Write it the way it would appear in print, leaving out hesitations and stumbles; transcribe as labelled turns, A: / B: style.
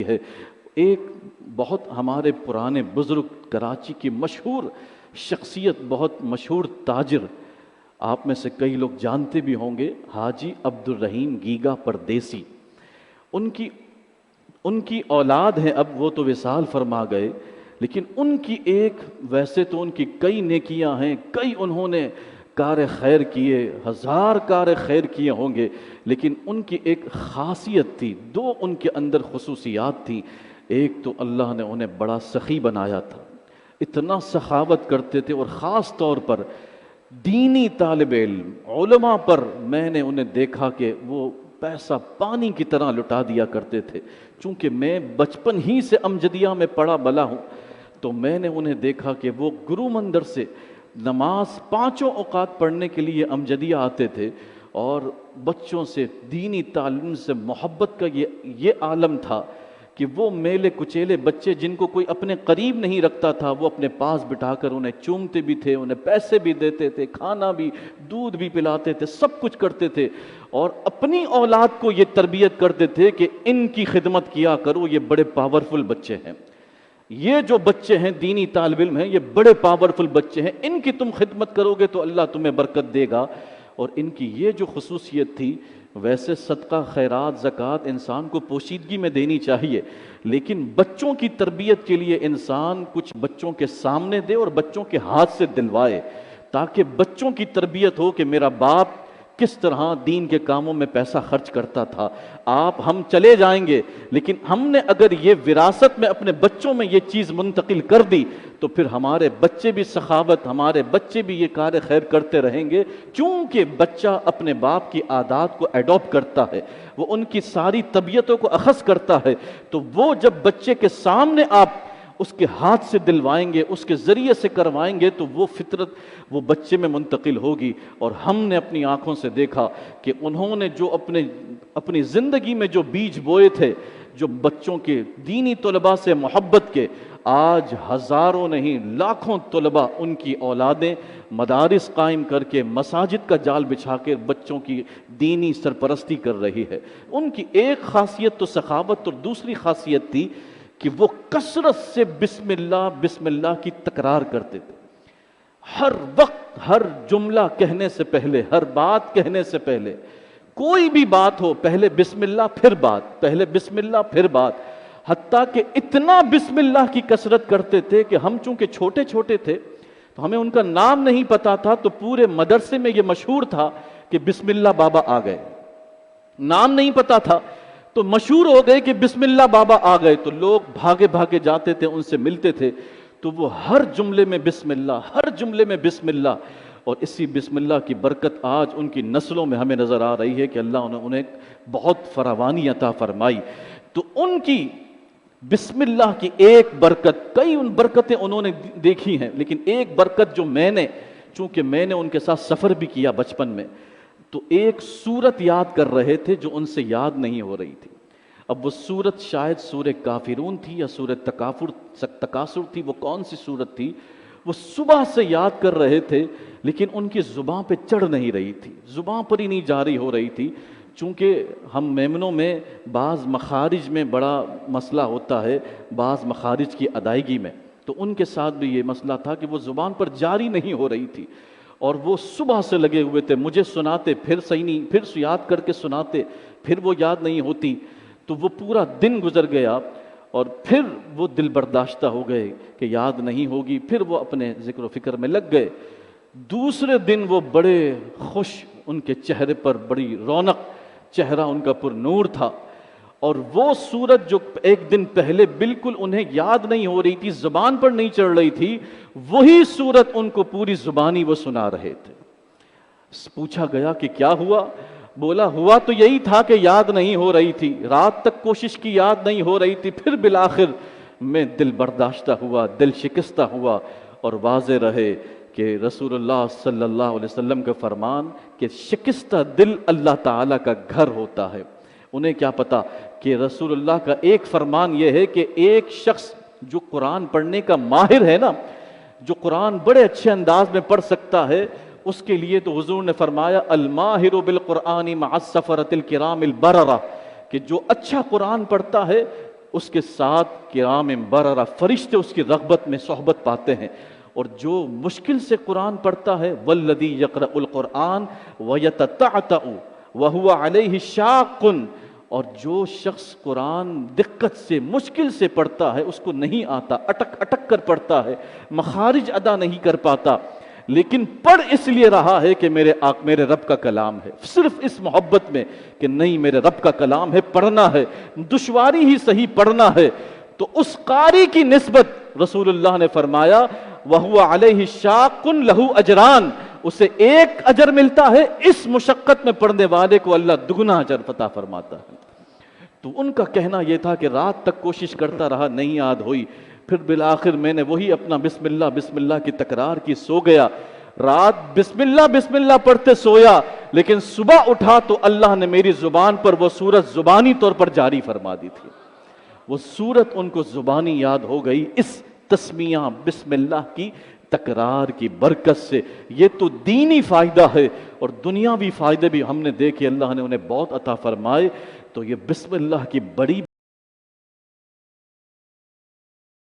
A: ہے۔ ایک بہت ہمارے پرانے بزرگ کراچی کی مشہور شخصیت، بہت مشہور تاجر، آپ میں سے کئی لوگ جانتے بھی ہوں گے، حاجی عبد الرحیم گیگا پردیسی، ان کی اولاد ہے، اب وہ تو وصال فرما گئے، لیکن ان کی ایک، ویسے تو ان کی کئی نیکیاں ہیں، کئی انہوں نے کار خیر کیے، ہزار کار خیر کیے ہوں گے، لیکن ان کی ایک خاصیت تھی، دو ان کے اندر خصوصیات تھی۔ ایک تو اللہ نے انہیں بڑا سخی بنایا تھا، اتنا سخاوت کرتے تھے، اور خاص طور پر دینی طالب علم علماء پر میں نے انہیں دیکھا کہ وہ پیسہ پانی کی طرح لٹا دیا کرتے تھے۔ چونکہ میں بچپن ہی سے امجدیہ میں پڑھا بلا ہوں، تو میں نے انہیں دیکھا کہ وہ گرو مندر سے نماز پانچوں اوقات پڑھنے کے لیے امجدیہ آتے تھے، اور بچوں سے دینی تعلیم سے محبت کا یہ عالم تھا کہ وہ میلے کچیلے بچے جن کو کوئی اپنے قریب نہیں رکھتا تھا، وہ اپنے پاس بٹھا کر انہیں چومتے بھی تھے، انہیں پیسے بھی دیتے تھے، کھانا بھی، دودھ بھی پلاتے تھے، سب کچھ کرتے تھے، اور اپنی اولاد کو یہ تربیت کرتے تھے کہ ان کی خدمت کیا کرو، یہ بڑے پاورفل بچے ہیں، یہ جو بچے ہیں دینی طالب علم ہیں، یہ بڑے پاورفل بچے ہیں، ان کی تم خدمت کرو گے تو اللہ تمہیں برکت دے گا۔ اور ان کی یہ جو خصوصیت تھی، ویسے صدقہ خیرات زکوٰۃ انسان کو پوشیدگی میں دینی چاہیے، لیکن بچوں کی تربیت کے لیے انسان کچھ بچوں کے سامنے دے اور بچوں کے ہاتھ سے دلوائے، تاکہ بچوں کی تربیت ہو کہ میرا باپ کس طرح دین کے کاموں میں پیسہ خرچ کرتا تھا۔ ہم چلے جائیں گے، لیکن ہم نے اگر یہ وراثت میں اپنے بچوں میں یہ چیز منتقل کر دی تو پھر ہمارے بچے بھی سخاوت، ہمارے بچے بھی یہ کار خیر کرتے رہیں گے، کیونکہ بچہ اپنے باپ کی عادات کو ایڈاپٹ کرتا ہے، وہ ان کی ساری طبیعتوں کو اخذ کرتا ہے، تو وہ جب بچے کے سامنے آپ اس کے ہاتھ سے دلوائیں گے، اس کے ذریعے سے کروائیں گے، تو وہ فطرت وہ بچے میں منتقل ہوگی۔ اور ہم نے اپنی آنکھوں سے دیکھا کہ انہوں نے جو اپنی زندگی میں جو بیج بوئے تھے، جو بچوں کے دینی طلباء سے محبت کے، آج ہزاروں نہیں لاکھوں طلباء ان کی اولادیں مدارس قائم کر کے، مساجد کا جال بچھا کے بچوں کی دینی سرپرستی کر رہی ہے۔ ان کی ایک خاصیت تو سخاوت، اور دوسری خاصیت تھی کہ وہ کثرت سے بسم اللہ بسم اللہ کی تکرار کرتے تھے، ہر وقت، ہر جملہ کہنے سے پہلے، ہر بات کہنے سے پہلے، کوئی بھی بات ہو پہلے بسم اللہ پھر بات، پہلے بسم اللہ پھر بات، حتیٰ کہ اتنا بسم اللہ کی کثرت کرتے تھے کہ ہم چونکہ چھوٹے چھوٹے تھے تو ہمیں ان کا نام نہیں پتا تھا، تو پورے مدرسے میں یہ مشہور تھا کہ بسم اللہ بابا آ گئے، نام نہیں پتا تھا تو مشہور ہو گئے کہ بسم اللہ بابا آ گئے، تو لوگ بھاگے بھاگے جاتے تھے، ان سے ملتے تھے، تو وہ ہر جملے میں بسم اللہ، ہر جملے میں بسم اللہ، اور اسی بسم اللہ کی برکت آج ان کی نسلوں میں ہمیں نظر آ رہی ہے کہ اللہ نے انہیں بہت فراوانی عطا فرمائی۔ تو ان کی بسم اللہ کی ایک برکت، کئی ان برکتیں انہوں نے دیکھی ہیں، لیکن ایک برکت جو چونکہ میں نے ان کے ساتھ سفر بھی کیا بچپن میں، تو ایک سورت یاد کر رہے تھے جو ان سے یاد نہیں ہو رہی تھی۔ اب وہ سورت شاید سورہ کافرون تھی یا سورہ تکاثر تھی، وہ کون سی سورت تھی، وہ صبح سے یاد کر رہے تھے، لیکن ان کی زبان پہ چڑھ نہیں رہی تھی، زبان پر ہی نہیں جاری ہو رہی تھی، چونکہ ہم میمنوں میں بعض مخارج میں بڑا مسئلہ ہوتا ہے، بعض مخارج کی ادائیگی میں، تو ان کے ساتھ بھی یہ مسئلہ تھا کہ وہ زبان پر جاری نہیں ہو رہی تھی، اور وہ صبح سے لگے ہوئے تھے، مجھے سناتے، پھر صحیح نہیں، پھر یاد کر کے سناتے، پھر وہ یاد نہیں ہوتی، تو وہ پورا دن گزر گیا، اور پھر وہ دل برداشتہ ہو گئے کہ یاد نہیں ہوگی، پھر وہ اپنے ذکر و فکر میں لگ گئے۔ دوسرے دن وہ بڑے خوش، ان کے چہرے پر بڑی رونق، چہرہ ان کا پر نور تھا، اور وہ سورت جو ایک دن پہلے بالکل انہیں یاد نہیں ہو رہی تھی، زبان پر نہیں چڑھ رہی تھی، وہی سورت ان کو پوری زبانی وہ سنا رہے تھے۔ پوچھا گیا کہ کیا ہوا؟ بولا ہوا تو یہی تھا کہ یاد نہیں ہو رہی تھی، رات تک کوشش کی، یاد نہیں ہو رہی تھی، پھر بالآخر میں دل برداشتہ ہوا، دل شکستہ ہوا، اور واضح رہے کہ رسول اللہ صلی اللہ علیہ وسلم کا فرمان کہ شکستہ دل اللہ تعالیٰ کا گھر ہوتا ہے۔ انہیں کیا پتا کہ رسول اللہ کا ایک فرمان یہ ہے کہ ایک شخص جو قرآن پڑھنے کا ماہر ہے نا، جو قرآن بڑے اچھے انداز میں پڑھ سکتا ہے، اس کے لیے تو حضور نے فرمایا الماہر بالقرآن مع السفرۃ الکرام البررہ، کہ جو اچھا قرآن پڑھتا ہے اس کے ساتھ کرام بررہ فرشتے اس کی رغبت میں صحبت پاتے ہیں. اور جو مشکل سے قرآن پڑھتا ہے والذی یقرأ القرآن ویتتعتع وہو علیہ شاق، اور جو شخص قرآن دقت سے مشکل سے پڑھتا ہے، اس کو نہیں آتا، اٹک اٹک کر پڑھتا ہے، مخارج ادا نہیں کر پاتا، لیکن پڑھ اس لیے رہا ہے کہ میرے رب کا کلام ہے، صرف اس محبت میں کہ نہیں میرے رب کا کلام ہے، پڑھنا ہے، دشواری ہی صحیح پڑھنا ہے، تو اس قاری کی نسبت رسول اللہ نے فرمایا وَهُوَ عَلَيْهِ شَاقٌ لَهُ اجران، اسے ایک اجر ملتا ہے، اس مشقت میں پڑھنے والے کو اللہ دگنا اجر عطا فرماتا ہے. تو ان کا کہنا یہ تھا کہ رات تک کوشش کرتا رہا، نہیں یاد ہوئی، پھر بالآخر میں نے وہی اپنا بسم اللہ کی تکرار کی، سو گیا. رات بسم اللہ پڑھتے سویا، لیکن صبح اٹھا تو اللہ نے میری زبان پر وہ سورت زبانی طور پر جاری فرما دی تھی. وہ سورت ان کو زبانی یاد ہو گئی اس تسمیہ بسم اللہ کی تکرار کی برکت سے. یہ تو دینی فائدہ ہے، اور دنیاوی فائدے بھی ہم نے دیکھے، اللہ نے انہیں بہت عطا فرمائے. تو یہ بسم اللہ کی بڑی